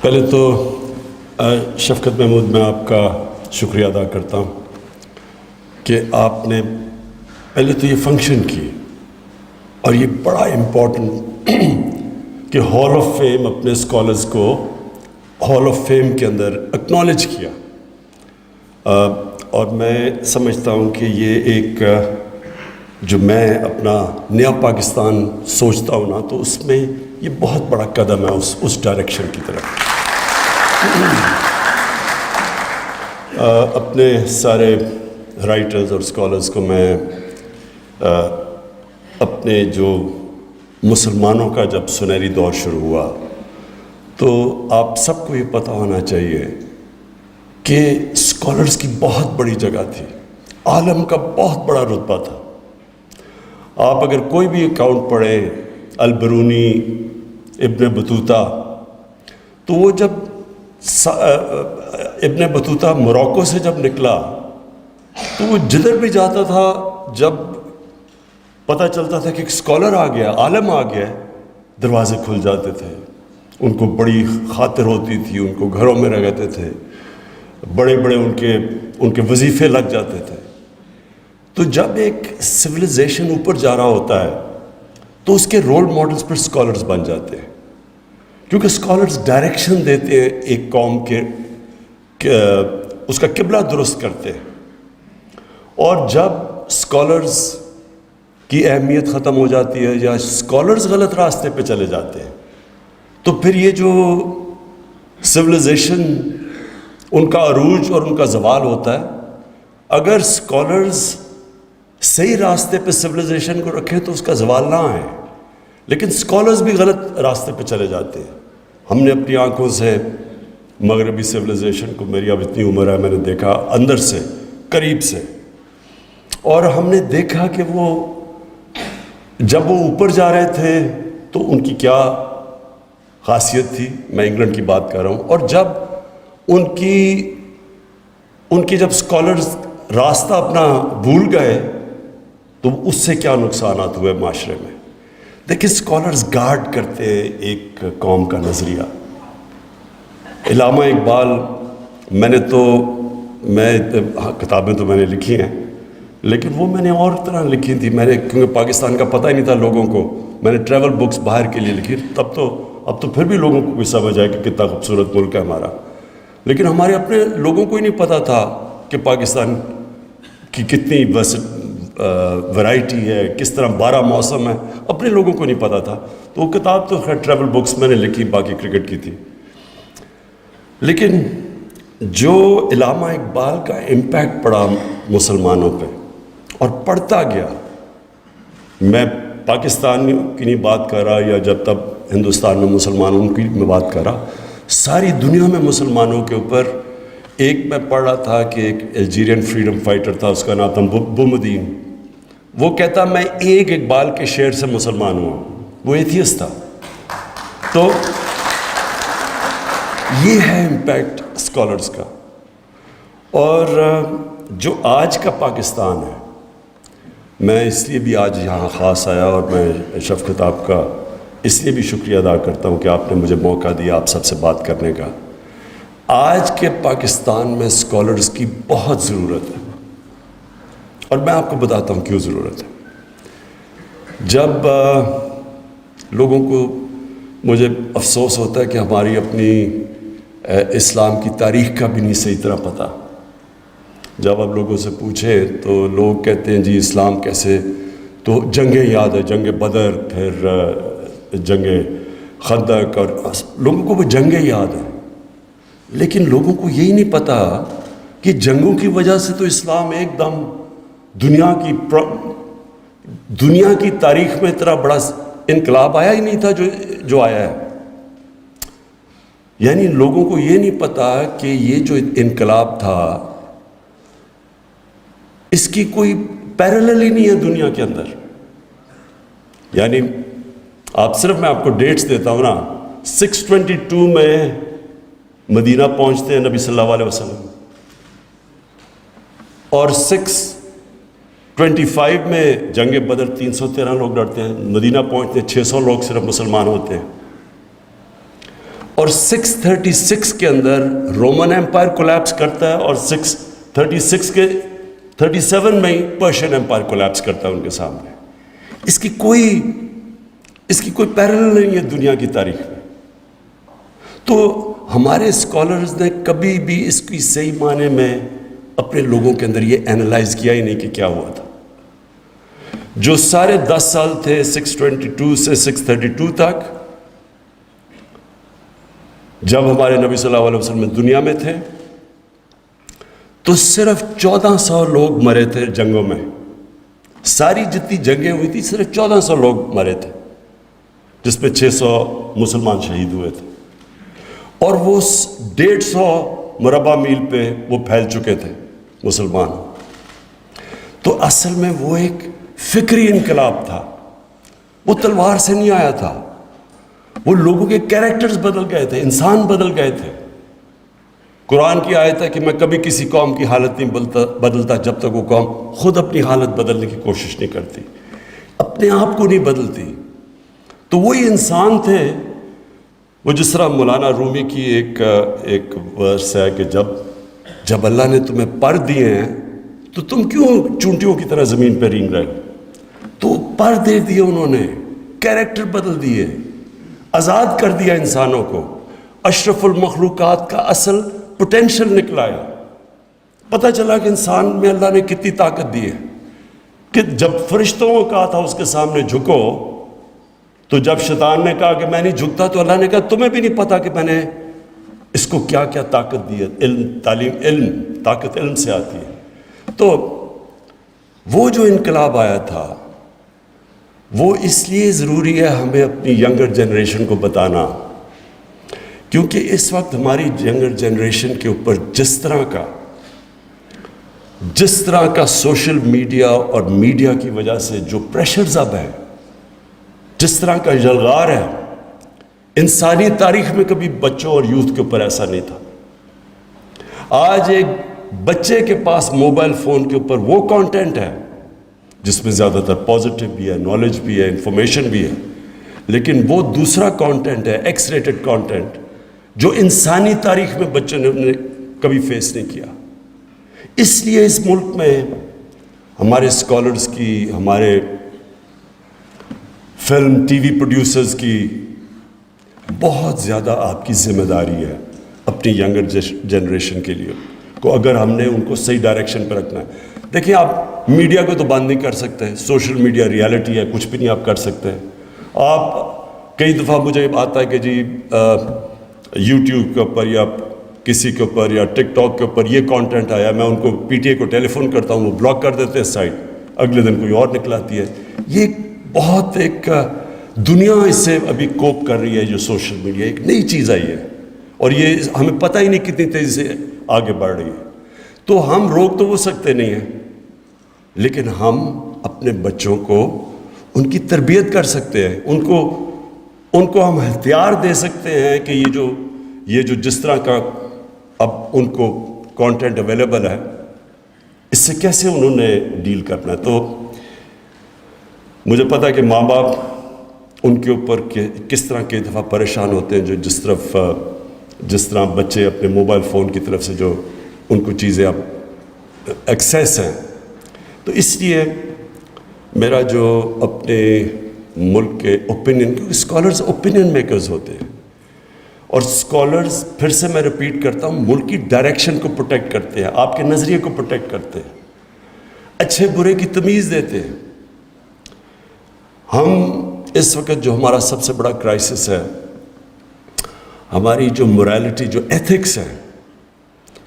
پہلے تو شفقت محمود میں آپ کا شکریہ ادا کرتا ہوں کہ آپ نے پہلے تو یہ فنکشن کی اور یہ بڑا امپورٹنٹ کہ ہال آف فیم اپنے اسکالرز کو ہال آف فیم کے اندر اکنالج کیا، اور میں سمجھتا ہوں کہ یہ ایک جو میں اپنا نیا پاکستان سوچتا ہوں نا، تو اس میں یہ بہت بڑا قدم ہے اس ڈائریکشن کی طرف۔ اپنے سارے رائٹرز اور اسکالرز کو میں اپنے جو مسلمانوں کا جب سنہری دور شروع ہوا تو آپ سب کو یہ پتہ ہونا چاہیے کہ اسکالرز کی بہت بڑی جگہ تھی، عالم کا بہت بڑا رتبہ تھا۔ آپ اگر کوئی بھی اکاؤنٹ پڑھیں البرونی، ابن بطوطہ، تو وہ جب ابن بطوطہ موروکو سے جب نکلا تو وہ جدھر بھی جاتا تھا، جب پتہ چلتا تھا کہ ایک اسکالر آ گیا، عالم آ گیا، دروازے کھل جاتے تھے، ان کو بڑی خاطر ہوتی تھی، ان کو گھروں میں رہتے تھے، بڑے بڑے ان کے وظیفے لگ جاتے تھے۔ تو جب ایک سویلائزیشن اوپر جا رہا ہوتا ہے تو اس کے رول ماڈلز پر اسکالرز بن جاتے ہیں، کیونکہ اسکالرز ڈائریکشن دیتے ہیں ایک قوم کے اس کا قبلہ درست کرتے ہیں۔ اور جب اسکالرز کی اہمیت ختم ہو جاتی ہے یا اسکالرز غلط راستے پہ چلے جاتے ہیں تو پھر یہ جو سویلائزیشن ان کا عروج اور ان کا زوال ہوتا ہے، اگر اسکالرز صحیح راستے پہ سویلائزیشن کو رکھیں تو اس کا زوال نہ آئے، لیکن اسکالرز بھی غلط راستے پہ چلے جاتے ہیں۔ ہم نے اپنی آنکھوں سے مغربی سویلائزیشن کو، میری اب اتنی عمر ہے، میں نے دیکھا اندر سے، قریب سے، اور ہم نے دیکھا کہ وہ جب وہ اوپر جا رہے تھے تو ان کی کیا خاصیت تھی، میں انگلینڈ کی بات کر رہا ہوں، اور جب ان کی جب اسکالرز راستہ اپنا بھول گئے تو اس سے کیا نقصانات ہوئے معاشرے میں۔ دیکھیں، اسکالرز گارڈ کرتے ہیں ایک قوم کا نظریہ۔ علامہ اقبال، میں کتابیں تو میں نے لکھی ہیں، لیکن وہ میں نے اور طرح لکھی تھی، کیونکہ پاکستان کا پتہ ہی نہیں تھا لوگوں کو، میں نے ٹریول بکس باہر کے لیے لکھی، اب تو پھر بھی لوگوں کو بھی سمجھ آئے کہ کتنا خوبصورت ملک ہے ہمارا، لیکن ہمارے اپنے لوگوں کو ہی نہیں پتہ تھا کہ پاکستان کی کتنی ورائٹی ہے، کس طرح 12 موسم ہے، اپنے لوگوں کو نہیں پتہ تھا۔ تو وہ کتاب تو خیر ٹریول بکس میں نے لکھی، باقی کرکٹ کی تھی، لیکن جو علامہ اقبال کا امپیکٹ پڑا مسلمانوں پہ اور پڑھتا گیا، میں پاکستان کی نہیں بات کر رہا یا جب تب ہندوستان میں مسلمانوں کی میں بات کر رہا، ساری دنیا میں مسلمانوں کے اوپر ایک میں پڑھ رہا تھا کہ ایک الجیرین فریڈم فائٹر تھا، اس کا نام تھا بومدین، وہ کہتا میں ایک اقبال کے شعر سے مسلمان ہوا، وہ ایتھیسٹ تھا۔ تو یہ ہے امپیکٹ اسکالرز کا۔ اور جو آج کا پاکستان ہے، میں اس لیے بھی آج یہاں خاص آیا، اور میں شفقت آپ کا اس لیے بھی شکریہ ادا کرتا ہوں کہ آپ نے مجھے موقع دیا آپ سب سے بات کرنے کا۔ آج کے پاکستان میں اسکالرز کی بہت ضرورت ہے، اور میں آپ کو بتاتا ہوں کیوں ضرورت ہے۔ جب لوگوں کو، مجھے افسوس ہوتا ہے کہ ہماری اپنی اسلام کی تاریخ کا بھی نہیں صحیح طرح پتہ۔ جب آپ لوگوں سے پوچھیں تو لوگ کہتے ہیں جی اسلام کیسے، تو جنگیں یاد ہے، جنگ بدر، پھر جنگ خندق، اور لوگوں کو وہ جنگیں یاد ہیں، لیکن لوگوں کو یہی نہیں پتہ کہ جنگوں کی وجہ سے تو اسلام ایک دم دنیا کی تاریخ میں اتنا بڑا انقلاب آیا ہی نہیں تھا جو آیا ہے۔ یعنی لوگوں کو یہ نہیں پتہ کہ یہ جو انقلاب تھا اس کی کوئی پیرالل ہی نہیں ہے دنیا کے اندر۔ یعنی میں آپ کو ڈیٹس دیتا ہوں نا، 622 میں مدینہ پہنچتے ہیں نبی صلی اللہ علیہ وسلم، اور 625 میں جنگ بدر 313 لوگ لڑتے ہیں، مدینہ پہنچتے ہیں 600 لوگ صرف مسلمان ہوتے ہیں۔ اور 636 کے اندر رومن ایمپائر کولیپس کرتا ہے، اور 636 کے 37 میں ہی پرشین ایمپائر کولیپس کرتا ہے ان کے سامنے. اس کی کوئی پیرلل نہیں ہے دنیا کی تاریخ میں. تو ہمارے اسکالرز نے کبھی بھی اس کی صحیح معنی میں اپنے لوگوں کے اندر یہ اینالائز کیا ہی نہیں کہ کیا ہوا تھا. جو سارے 10 سال تھے 622 سے 632 تک، جب ہمارے نبی صلی اللہ علیہ وسلم دنیا میں تھے، تو صرف 1400 لوگ مرے تھے جنگوں میں. ساری جتنی جنگیں ہوئی تھی صرف 1400 لوگ مرے تھے، جس میں 600 مسلمان شہید ہوئے تھے، اور وہ 150 مربع میل پہ وہ پھیل چکے تھے مسلمان. تو اصل میں وہ ایک فکری انقلاب تھا، وہ تلوار سے نہیں آیا تھا. وہ لوگوں کے کیریکٹرز بدل گئے تھے، انسان بدل گئے تھے. قرآن کی آیت ہے کہ میں کبھی کسی قوم کی حالت نہیں بدلتا جب تک وہ قوم خود اپنی حالت بدلنے کی کوشش نہیں کرتی، اپنے آپ کو نہیں بدلتی. تو وہی انسان تھے. وہ جس طرح مولانا رومی کی ایک ورس ہے کہ جب اللہ نے تمہیں پر دیے ہیں تو تم کیوں چونٹیوں کی طرح زمین پہ رینگ رہے؟ تو پر دے دیے انہوں نے، کیریکٹر بدل دیے، آزاد کر دیا انسانوں کو. اشرف المخلوقات کا اصل پوٹینشل نکلایا. پتہ چلا کہ انسان میں اللہ نے کتنی طاقت دی ہے. کہ جب فرشتوں کو کہا تھا اس کے سامنے جھکو، تو جب شیطان نے کہا کہ میں نہیں جھکتا، تو اللہ نے کہا تمہیں بھی نہیں پتا کہ میں نے اس کو کیا کیا طاقت دی ہے. علم طاقت علم سے آتی ہے. تو وہ جو انقلاب آیا تھا، وہ اس لیے ضروری ہے ہمیں اپنی ینگر جنریشن کو بتانا، کیونکہ اس وقت ہماری ینگر جنریشن کے اوپر جس طرح کا سوشل میڈیا اور میڈیا کی وجہ سے جو پریشرز اب ہے، جس طرح کا یلغار ہے، انسانی تاریخ میں کبھی بچوں اور یوتھ کے اوپر ایسا نہیں تھا. آج ایک بچے کے پاس موبائل فون کے اوپر وہ کانٹینٹ ہے جس میں زیادہ تر پازیٹیو بھی ہے، نالج بھی ہے، انفارمیشن بھی ہے، لیکن وہ دوسرا کانٹینٹ ہے، ایکس ریٹڈ کانٹینٹ، جو انسانی تاریخ میں بچوں نے کبھی فیس نہیں کیا. اس لیے اس ملک میں ہمارے اسکالرز کی، ہمارے فلم ٹی وی پروڈیوسرز کی بہت زیادہ آپ کی ذمہ داری ہے اپنی ینگر جنریشن کے لیے کو، اگر ہم نے ان کو صحیح ڈائریکشن پہ رکھنا ہے. دیکھیں، آپ میڈیا کو تو بند نہیں کر سکتے، سوشل میڈیا ریالٹی ہے، کچھ بھی نہیں آپ کر سکتے. آپ کئی دفعہ مجھے آتا ہے کہ جی یوٹیوب کے اوپر یا کسی کے اوپر یا ٹک ٹاک کے اوپر یہ کانٹینٹ آیا، میں ان کو پی ٹی اے کو ٹیلی فون کرتا ہوں، وہ بلاک کر دیتے ہیں سائٹ، اگلے دن کوئی اور نکلاتی ہے. یہ بہت ایک دنیا اس سے ابھی کوپ کر رہی ہے. جو سوشل میڈیا ایک نئی چیز آئی ہے، اور یہ ہمیں پتہ ہی نہیں کتنی تیزی سے آگے بڑھ رہی ہے. تو ہم روک تو وہ سکتے نہیں ہیں، لیکن ہم اپنے بچوں کو ان کی تربیت کر سکتے ہیں، ان کو ہم ہتھیار دے سکتے ہیں کہ یہ جو جس طرح کا اب ان کو کانٹینٹ اویلیبل ہے، اس سے کیسے انہوں نے ڈیل کرنا ہے. تو مجھے پتا ہے کہ ماں باپ ان کے اوپر کس طرح کے دفعہ پریشان ہوتے ہیں، جو جس طرح بچے اپنے موبائل فون کی طرف سے جو ان کو چیزیں اب ایکسیس ہیں. تو اس لیے میرا جو اپنے ملک کے اوپینین، کیونکہ اسکالرز اوپینین میکرز ہوتے ہیں، اور اسکالرز پھر سے میں ریپیٹ کرتا ہوں، ملک کی ڈائریکشن کو پروٹیکٹ کرتے ہیں، آپ کے نظریے کو پروٹیکٹ کرتے ہیں، اچھے برے کی تمیز دیتے ہیں. ہم اس وقت جو ہمارا سب سے بڑا کرائسس ہے، ہماری جو morality، جو ایتھکس ہے،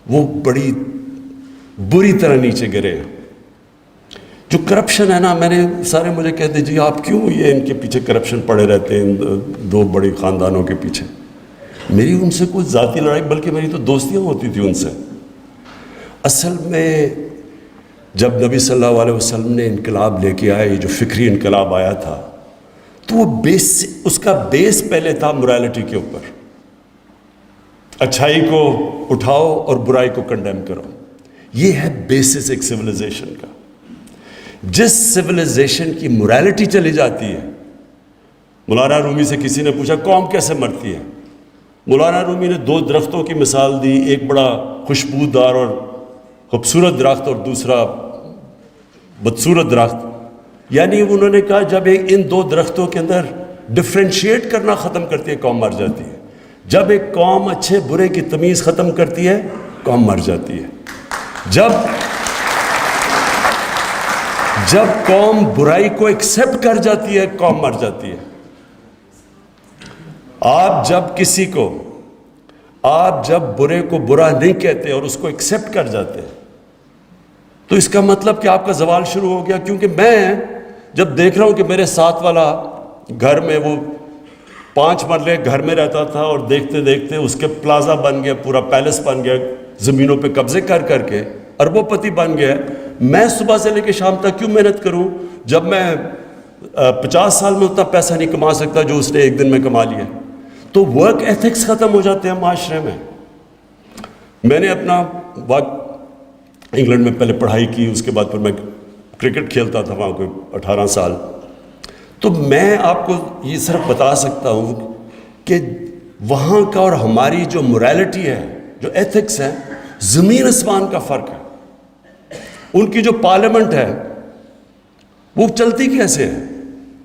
وہ بڑی بری طرح نیچے گرے ہیں. جو کرپشن ہے نا، میں نے سارے مجھے کہتے جی آپ کیوں یہ ان کے پیچھے کرپشن پڑے رہتے ہیں، دو بڑی خاندانوں کے پیچھے. میری ان سے کوئی ذاتی لڑائی، بلکہ میری تو دوستیاں ہوتی تھی ان سے. اصل میں جب نبی صلی اللہ علیہ وسلم نے انقلاب لے کے آئے، یہ جو فکری انقلاب آیا تھا، تو وہ اس کا بیس پہلے تھا morality کے اوپر. اچھائی کو اٹھاؤ اور برائی کو کنڈیم کرو. یہ ہے بیسس ایک سویلائزیشن کا. جس سویلائزیشن کی morality چلی جاتی ہے، مولانا رومی سے کسی نے پوچھا قوم کیسے مرتی ہے؟ مولانا رومی نے 2 درختوں کی مثال دی، ایک بڑا خوشبودار اور خوبصورت درخت اور دوسرا بدصورت درخت. یعنی انہوں نے کہا جب ان 2 درختوں کے اندر ڈفرینشیٹ کرنا ختم کرتی ہے قوم مر جاتی ہے. جب ایک قوم اچھے برے کی تمیز ختم کرتی ہے قوم مر جاتی ہے. جب قوم برائی کو ایکسیپٹ کر جاتی ہے قوم مر جاتی ہے. آپ جب برے کو برا نہیں کہتے اور اس کو ایکسیپٹ کر جاتے ہیں تو اس کا مطلب کہ آپ کا زوال شروع ہو گیا. کیونکہ میں جب دیکھ رہا ہوں کہ میرے ساتھ والا گھر میں وہ 5 مرلے گھر میں رہتا تھا اور دیکھتے دیکھتے اس کے پلازا بن گیا، پورا پیلس بن گیا، زمینوں پہ قبضے کر کر کے اربوں پتی بن گیا. میں صبح سے لے کے شام تک کیوں محنت کروں جب میں 50 سال میں اتنا پیسہ نہیں کما سکتا جو اس نے ایک دن میں کما لیا. تو ورک ایتھکس ختم ہو جاتے ہیں معاشرے میں. میں نے اپنا وقت انگلینڈ میں پہلے پڑھائی کی، اس کے بعد پھر میں کرکٹ کھیلتا تھا وہاں کوئی 18 سال. تو میں آپ کو یہ صرف بتا سکتا ہوں کہ وہاں کا اور ہماری جو morality ہے، جو ایتھکس ہے، زمین آسمان کا فرق ہے. ان کی جو پارلیمنٹ ہے وہ چلتی کیسے ہے؟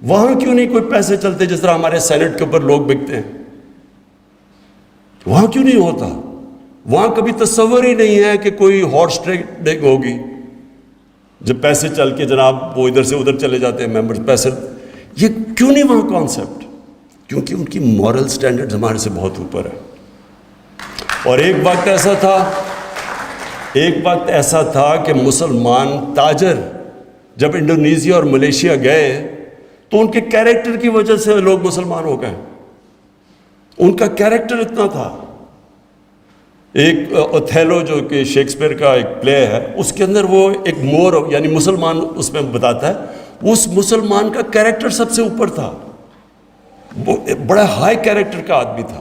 وہاں کیوں نہیں کوئی پیسے چلتے جس طرح ہمارے سینٹ کے اوپر لوگ بکتے ہیں؟ وہاں کیوں نہیں ہوتا؟ وہاں کبھی تصور ہی نہیں ہے کہ کوئی ہارس ٹریڈنگ ہوگی جب پیسے چل کے جناب وہ ادھر سے ادھر چلے جاتے ہیں ممبرز پیسے. یہ کیوں نہیں وہاں کانسیپٹ؟ کیونکہ ان کی مورل سٹینڈرڈز ہمارے سے بہت اوپر ہے. اور ایک وقت ایسا تھا کہ مسلمان تاجر جب انڈونیزیا اور ملیشیا گئے تو ان کے کیریکٹر کی وجہ سے لوگ مسلمان ہو گئے. ان کا کیریکٹر اتنا تھا. ایک اوتھیلو جو کہ شیکسپیئر کا ایک پلے ہے، اس کے اندر وہ ایک مور یعنی مسلمان اس میں بتاتا ہے، اس مسلمان کا کیریکٹر سب سے اوپر تھا. وہ بڑا ہائی کیریکٹر کا آدمی تھا.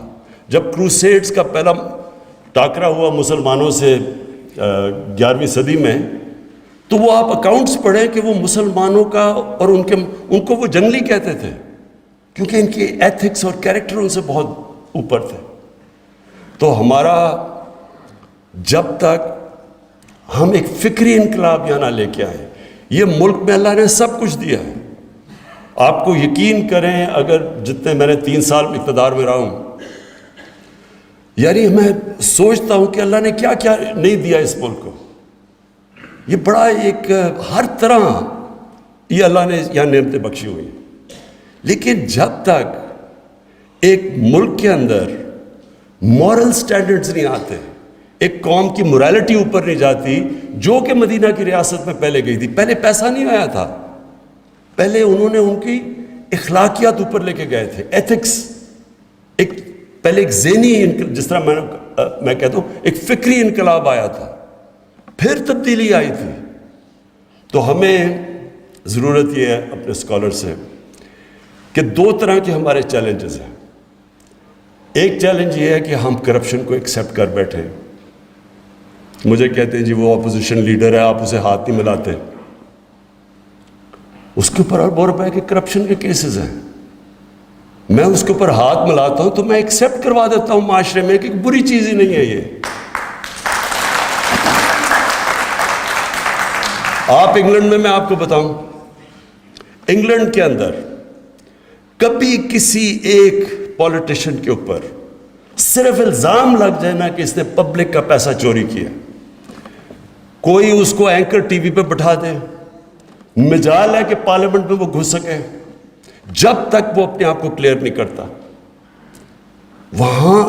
جب کروسیڈز کا پہلا ٹاکرا ہوا مسلمانوں سے 11ویں صدی میں، تو وہ آپ اکاؤنٹس پڑھیں کہ وہ مسلمانوں کا اور ان کو وہ جنگلی کہتے تھے کیونکہ ان کی ایتھکس اور کیریکٹر ان سے بہت اوپر تھے. تو ہمارا جب تک ہم ایک فکری انقلاب یہاں نہ لے کے آئیں، یہ ملک میں اللہ نے سب کچھ دیا ہے. آپ کو یقین کریں، اگر جتنے میں نے 3 سال اقتدار میں رہا ہوں، یعنی میں سوچتا ہوں کہ اللہ نے کیا کیا نہیں دیا اس ملک کو. یہ بڑا ایک ہر طرح یہ اللہ نے یہاں نعمتیں بخشی ہوئی ہیں. لیکن جب تک ایک ملک کے اندر مورل سٹینڈرڈز نہیں آتے، ایک قوم کی morality اوپر نہیں جاتی، جو کہ مدینہ کی ریاست میں پہلے گئی تھی. پہلے پیسہ نہیں آیا تھا، پہلے انہوں نے ان کی اخلاقیات اوپر لے کے گئے تھے. ایتھکس پہلے ایک ذہنی جس طرح میں کہتا ہوں ایک فکری انقلاب آیا تھا، پھر تبدیلی آئی تھی. تو ہمیں ضرورت یہ ہے اپنے اسکالر سے کہ 2 طرح کے ہمارے چیلنجز ہیں. ایک چیلنج یہ ہے کہ ہم کرپشن کو ایکسیپٹ کر بیٹھے. مجھے کہتے ہیں جی وہ اپوزیشن لیڈر ہے، آپ اسے ہاتھ نہیں ملاتے. اس کے اوپر اربوں روپے کے کرپشن کے کیسز ہیں. میں اس کے اوپر ہاتھ ملاتا ہوں تو میں ایکسیپٹ کروا دیتا ہوں معاشرے میں کہ بری چیز ہی نہیں ہے یہ. آپ انگلینڈ میں آپ کو بتاؤں، انگلینڈ کے اندر کبھی کسی ایک پولیٹیشین کے اوپر صرف الزام لگ جائے نا کہ اس نے پبلک کا پیسہ چوری کیا، کوئی اس کو اینکر ٹی وی پہ بٹھا دے، مجال ہے کہ پارلیمنٹ میں وہ گھس سکے. جب تک وہ اپنے آپ کو کلیئر نہیں کرتا، وہاں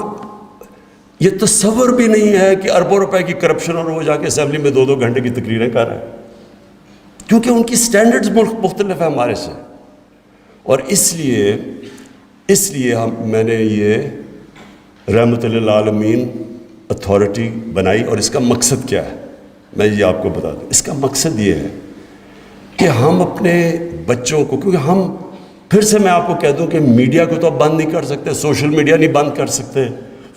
یہ تصور بھی نہیں ہے کہ اربوں روپے کی کرپشن اور وہ جا کے اسمبلی میں 2 گھنٹے کی تقریریں کر رہے ہیں، کیونکہ ان کی سٹینڈرڈز مختلف ہیں ہمارے سے. اور اس لیے میں نے یہ رحمت للعالمین اتھارٹی بنائی. اور اس کا مقصد کیا ہے میں یہ آپ کو بتا دوں. اس کا مقصد یہ ہے کہ ہم اپنے بچوں کو، کیونکہ ہم پھر سے میں آپ کو کہہ دوں کہ میڈیا کو تو آپ بند نہیں کر سکتے، سوشل میڈیا نہیں بند کر سکتے،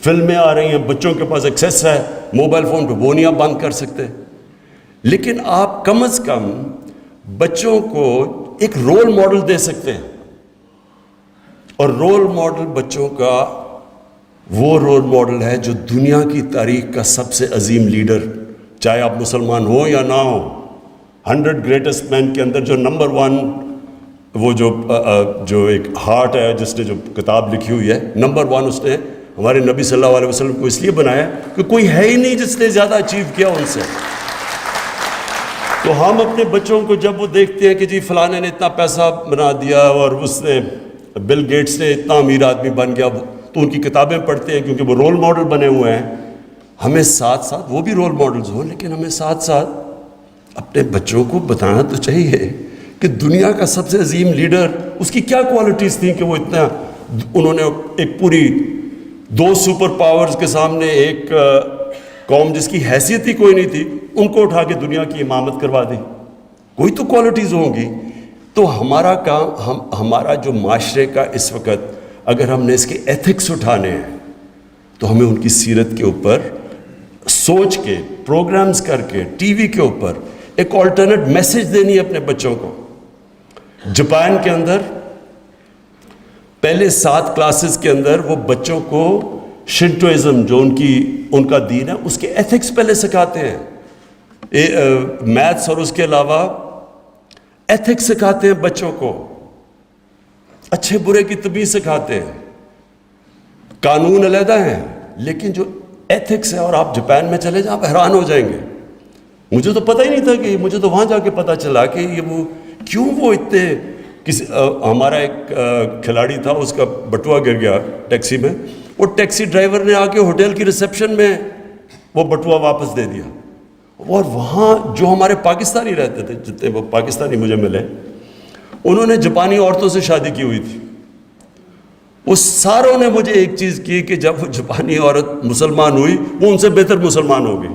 فلمیں آ رہی ہیں، بچوں کے پاس ایکسیس ہے موبائل فون پہ، وہ نہیں آپ بند کر سکتے. لیکن آپ کم از کم بچوں کو ایک رول ماڈل دے سکتے ہیں. اور رول ماڈل بچوں کا وہ رول ماڈل ہے جو دنیا کی تاریخ کا سب سے عظیم لیڈر، چاہے آپ مسلمان ہو یا نہ ہو، 100 گریٹسٹ مین کے اندر جو نمبر 1، وہ جو ایک ہارٹ ہے جس نے جو کتاب لکھی ہوئی ہے، نمبر 1 اس نے ہمارے نبی صلی اللہ علیہ وسلم کو اس لیے بنایا کہ کوئی ہے ہی نہیں جس نے زیادہ اچیو کیا ان سے۔ تو ہم اپنے بچوں کو جب وہ دیکھتے ہیں کہ جی فلانے نے اتنا پیسہ بنا دیا اور اس نے بل گیٹس نے اتنا امیر آدمی بن گیا، تو ان کی کتابیں پڑھتے ہیں کیونکہ وہ رول ماڈل بنے ہوئے ہیں۔ ہمیں ساتھ ساتھ وہ بھی رول ماڈلز ہوں، لیکن ہمیں ساتھ ساتھ اپنے بچوں کو بتانا تو چاہیے کہ دنیا کا سب سے عظیم لیڈر، اس کی کیا کوالٹیز تھیں کہ وہ اتنا، انہوں نے ایک پوری 2 سپر پاورز کے سامنے ایک قوم جس کی حیثیت ہی کوئی نہیں تھی، ان کو اٹھا کے دنیا کی امامت کروا دی۔ کوئی تو کوالٹیز ہوں گی۔ تو ہمارا کام، ہمارا جو معاشرے کا اس وقت، اگر ہم نے اس کے ایتھکس اٹھانے ہیں تو ہمیں ان کی سیرت کے اوپر سوچ کے، پروگرامز کر کے، ٹی وی کے اوپر ایک آلٹرنیٹ میسج دینی ہے اپنے بچوں کو۔ جاپان کے اندر پہلے 7 کلاسز کے اندر وہ بچوں کو شنٹوازم، جو ان کا دین ہے، اس کے ایتھکس پہلے سکھاتے ہیں، میتھس اور اس کے علاوہ ایتھکس سکھاتے ہیں بچوں کو، اچھے برے کی تمیز سکھاتے ہیں۔ قانون علیحدہ ہیں لیکن جو ایتھکس ہے، اور آپ جاپان میں چلے جائیں آپ حیران ہو جائیں گے۔ مجھے تو پتہ ہی نہیں تھا کہ، مجھے تو وہاں جا کے پتہ چلا کہ یہ وہ کیوں وہ اتنے، ہمارا ایک کھلاڑی تھا، اس کا بٹوا گر گیا ٹیکسی میں، وہ ٹیکسی ڈرائیور نے آ کے ہوٹل کی ریسیپشن میں وہ بٹوا واپس دے دیا۔ اور وہاں جو ہمارے پاکستانی رہتے تھے، جتنے وہ پاکستانی مجھے ملے، انہوں نے جاپانی عورتوں سے شادی کی ہوئی تھی۔ اس ساروں نے مجھے ایک چیز کی کہ جب وہ جاپانی عورت مسلمان ہوئی، وہ ان سے بہتر مسلمان ہو گئی۔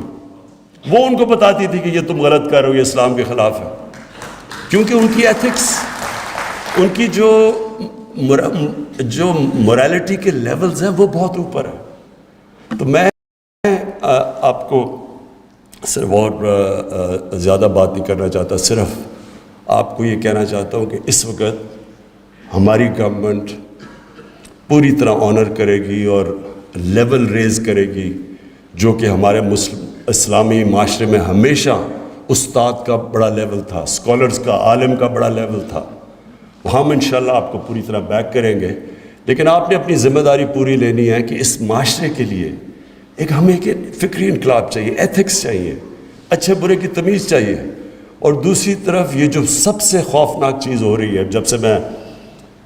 وہ ان کو بتاتی تھی کہ یہ تم غلط کر رہے ہو، یہ اسلام کے خلاف ہے، کیونکہ ان کی ایتھکس، ان کی جو مورالٹی کے لیولز ہیں وہ بہت اوپر ہے۔ تو میں آپ کو صرف اور زیادہ بات نہیں کرنا چاہتا، صرف آپ کو یہ کہنا چاہتا ہوں کہ اس وقت ہماری گورنمنٹ پوری طرح آنر کرے گی اور لیول ریز کرے گی، جو کہ ہمارے اسلامی معاشرے میں ہمیشہ استاد کا بڑا لیول تھا، اسکالرز کا، عالم کا بڑا لیول تھا۔ ہم انشاءاللہ آپ کو پوری طرح بیک کریں گے، لیکن آپ نے اپنی ذمہ داری پوری لینی ہے کہ اس معاشرے کے لیے ہمیں ایک فکری انقلاب چاہیے، ایتھکس چاہیے، اچھے برے کی تمیز چاہیے۔ اور دوسری طرف یہ جو سب سے خوفناک چیز ہو رہی ہے، جب سے میں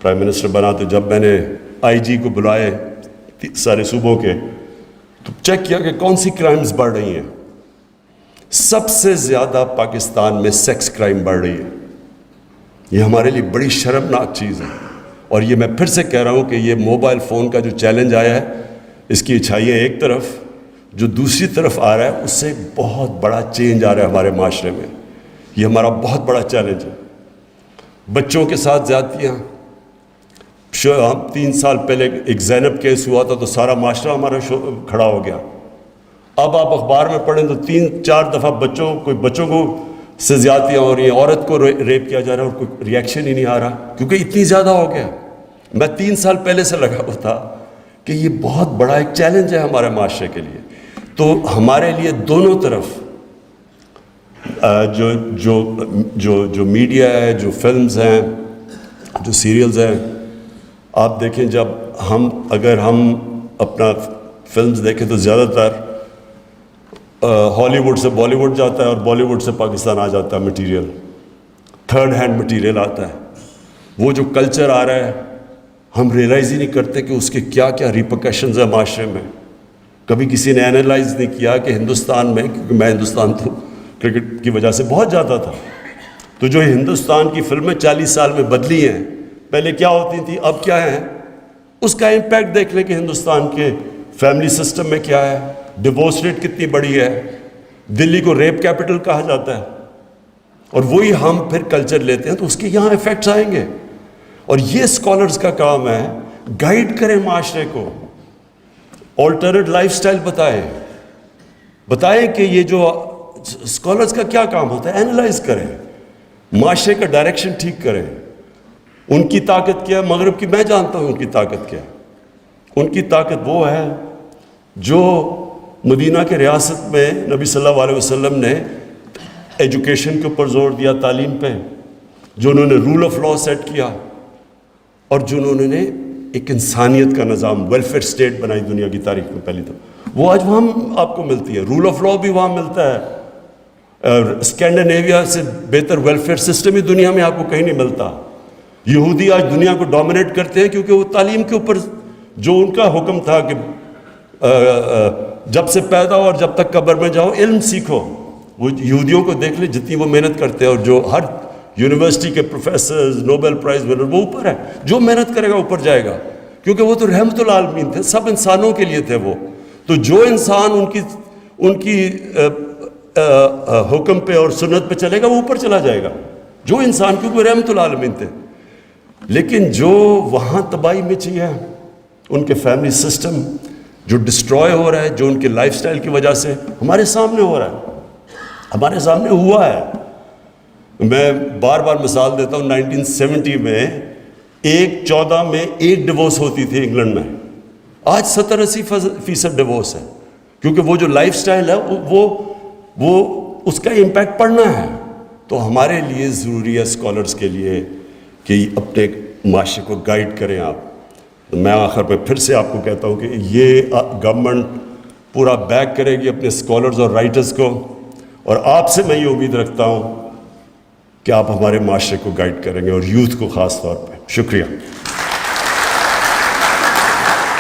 پرائم منسٹر بنا، تو جب میں نے آئی جی کو بلائے سارے صوبوں کے، تو چیک کیا کہ کون سی کرائمز بڑھ رہی ہیں۔ سب سے زیادہ پاکستان میں سیکس کرائم بڑھ رہی ہے۔ یہ ہمارے لیے بڑی شرمناک چیز ہے، اور یہ میں پھر سے کہہ رہا ہوں کہ یہ موبائل فون کا جو چیلنج آیا ہے، اس کی اچھائیاں ایک طرف، جو دوسری طرف آ رہا ہے اس سے بہت بڑا چینج آ رہا ہے ہمارے معاشرے میں۔ یہ ہمارا بہت بڑا چیلنج ہے۔ بچوں کے ساتھ زیادتیاں، ہم 3 سال پہلے ایک زینب کیس ہوا تھا تو سارا معاشرہ ہمارا کھڑا ہو گیا۔ اب آپ اخبار میں پڑھیں تو 3-4 دفعہ بچوں کو سے زیادتیاں ہو رہی ہیں، عورت کو ریپ کیا جا رہا ہے، اور کوئی ریئیکشن ہی نہیں آ رہا کیونکہ اتنی زیادہ ہو گیا۔ میں 3 سال پہلے سے لگا ہوا تھا کہ یہ بہت بڑا ایک چیلنج ہے ہمارے معاشرے کے لیے۔ تو ہمارے لیے دونوں طرف جو میڈیا ہے، جو فلمز ہیں، جو سیریلز ہیں، آپ دیکھیں اگر ہم اپنا فلمز دیکھیں تو زیادہ تر ہالی ووڈ سے بالی ووڈ جاتا ہے اور بالی ووڈ سے پاکستان آ جاتا ہے مٹیریل، تھرڈ ہینڈ مٹیریل آتا ہے۔ وہ جو کلچر آ رہا ہے ہم ریئلائز ہی نہیں کرتے کہ اس کے کیا کیا ریپرکشنز ہیں معاشرے میں۔ کبھی کسی نے اینالائز نہیں کیا کہ ہندوستان میں، کیونکہ میں ہندوستان تو کرکٹ کی وجہ سے بہت جاتا تھا، تو جو ہندوستان کی فلمیں 40 سال میں بدلی ہیں، پہلے کیا ہوتی تھیں اب کیا ہیں، اس کا امپیکٹ دیکھ لیں کہ ہندوستان کے فیملی سسٹم میں کیا ہے، ڈیورس ریٹ کتنی بڑی ہے، دلی کو ریپ کیپٹل کہا جاتا ہے، اور وہی ہم پھر کلچر لیتے ہیں تو اس کے یہاں ایفیکٹس آئیں گے۔ اور یہ اسکالرز کا کام ہے، گائیڈ کریں معاشرے کو، آلٹرنیٹ لائف سٹائل بتائیں کہ یہ جو اسکالرز کا کیا کام ہوتا ہے، اینالائز کریں، معاشرے کا ڈائریکشن ٹھیک کریں۔ ان کی طاقت کیا ہے مغرب کی، میں جانتا ہوں ان کی طاقت کیا ہے، ان کی طاقت وہ ہے جو مدینہ کے ریاست میں نبی صلی اللہ علیہ وسلم نے ایجوکیشن کے اوپر زور دیا، تعلیم پہ، جو انہوں نے رول آف لا سیٹ کیا، اور جو انہوں نے ایک انسانیت کا نظام، ویلفیئر اسٹیٹ بنائی دنیا کی تاریخ میں پہلی دفعہ، وہ آج وہاں آپ کو ملتی ہے۔ رول آف لا بھی وہاں ملتا ہے، اسکینڈینیویا سے بہتر ویلفیئر سسٹم ہی دنیا میں آپ کو کہیں نہیں ملتا۔ یہودی آج دنیا کو ڈومینیٹ کرتے ہیں کیونکہ وہ تعلیم کے اوپر جو ان کا حکم تھا کہ جب سے پیدا ہو اور جب تک قبر میں جاؤ علم سیکھو، وہ یہودیوں کو دیکھ لیں جتنی وہ محنت کرتے ہیں، اور جو ہر یونیورسٹی کے پروفیسرز، نوبل پرائز ونر، وہ اوپر ہے، جو محنت کرے گا اوپر جائے گا، کیونکہ وہ تو رحمت العالمین تھے، سب انسانوں کے لیے تھے وہ۔ تو جو انسان ان کی حکم پہ اور سنت پہ چلے گا وہ اوپر چلا جائے گا، جو انسان، کیونکہ وہ رحمت العالمین تھے۔ لیکن جو وہاں تباہی مچی ہے، ان کے فیملی سسٹم جو ڈسٹروائے ہو رہا ہے، جو ان کے لائف سٹائل کی وجہ سے ہمارے سامنے ہو رہا ہے، ہمارے سامنے ہوا ہے۔ میں بار بار مثال دیتا ہوں، 1970 میں 14 میں ایک ڈیورس ہوتی تھی انگلینڈ میں، آج 70-80% ڈیورس ہے، کیونکہ وہ جو لائف سٹائل ہے وہ اس کا امپیکٹ پڑنا ہے۔ تو ہمارے لیے ضروری ہے، اسکالرس کے لیے، کہ اپنے معاشرے کو گائیڈ کریں آپ۔ میں آخر پہ پھر سے آپ کو کہتا ہوں کہ یہ گورنمنٹ پورا بیک کرے گی اپنے اسکالرز اور رائٹرز کو، اور آپ سے میں یہ امید رکھتا ہوں کہ آپ ہمارے معاشرے کو گائیڈ کریں گے، اور یوتھ کو خاص طور پہ۔ شکریہ۔